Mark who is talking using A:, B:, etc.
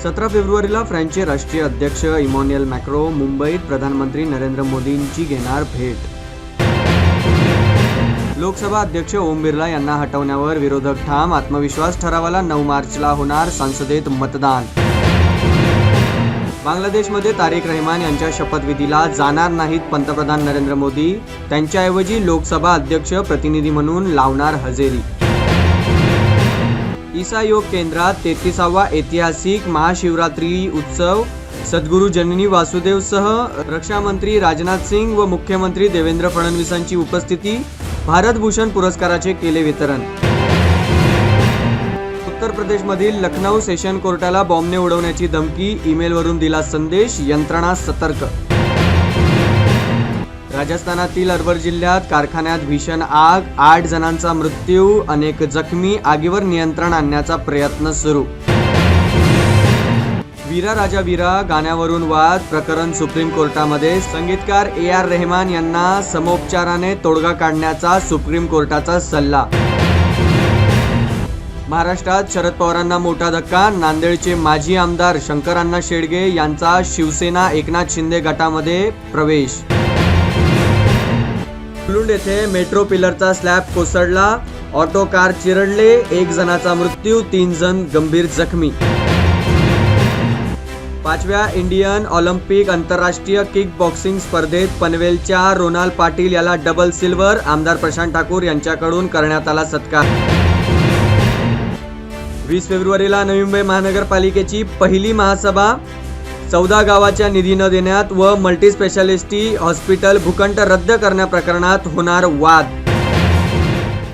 A: 17 फेब्रुवारीला फ्रान्सचे राष्ट्रीय अध्यक्ष इमॅन्युएल मॅक्रो मुंबईत प्रधानमंत्री नरेंद्र मोदींची घेणार भेट. लोकसभा अध्यक्ष ओम बिर्ला यांना हटवण्यावर विरोधक ठाम. आत्मविश्वास ठरावाला 9 मार्चला होणार संसदेत मतदान. बांगलादेशमध्ये तारिक रहमान यांच्या शपथविधीला जाणार नाहीत पंतप्रधान नरेंद्र मोदी. त्यांच्याऐवजी लोकसभा अध्यक्ष प्रतिनिधी म्हणून लावणार हजेरी. ईसा योग केंद्रात 33वा ऐतिहासिक महाशिवरात्री उत्सव. सद्गुरू जननी वासुदेवसह रक्षामंत्री राजनाथ सिंग व मुख्यमंत्री देवेंद्र फडणवीसांची उपस्थिती. भारत भूषण पुरस्काराचे केले वितरण. उत्तर प्रदेशमधील लखनौ सेशन कोर्टाला बॉम्बने उडवण्याची धमकी. ईमेलवरून दिला संदेश. यंत्रणा सतर्क. राजस्थानातील अलवर जिल्ह्यात कारखान्यात भीषण आग. 8 जणांचा मृत्यू, अनेक जखमी. आगीवर नियंत्रण आणण्याचा प्रयत्न सुरू. वीरा राजा वीरा गाण्यावरून वाद. प्रकरण सुप्रीम कोर्टामध्ये. संगीतकार AR रहमान यांना समोपचाराने तोडगा काढण्याचा सुप्रीम कोर्टाचा सल्ला. महाराष्ट्रात शरद पवारांना मोठा धक्का. नांदेडचे माजी आमदार शंकरअण्णा शेडगे यांचा शिवसेना एकनाथ शिंदे गटामध्ये प्रवेश. मुलुंड येथे मेट्रो पिलरचा स्लॅब कोसळला. ऑटो कार चिरडले. 1 जणाचा मृत्यू, 3 जण गंभीर जखमी. 5व्या इंडियन ऑलिम्पिक आंतरराष्ट्रीय किक बॉक्सिंग स्पर्धेत पनवेलच्या रोनाल पाटील याला डबल सिल्वर. आमदार प्रशांत ठाकूर यांच्याकडून करण्यात आला सत्कार. 20 फेब्रुवारीला नवी मुंबई महानगरपालिकेची पहिली महासभा. 14 गावाच्या निधी न देण्यात व मल्टी स्पेशालिटी हॉस्पिटल भूखंड रद्द करण्याप्रकरणात होणार वाद.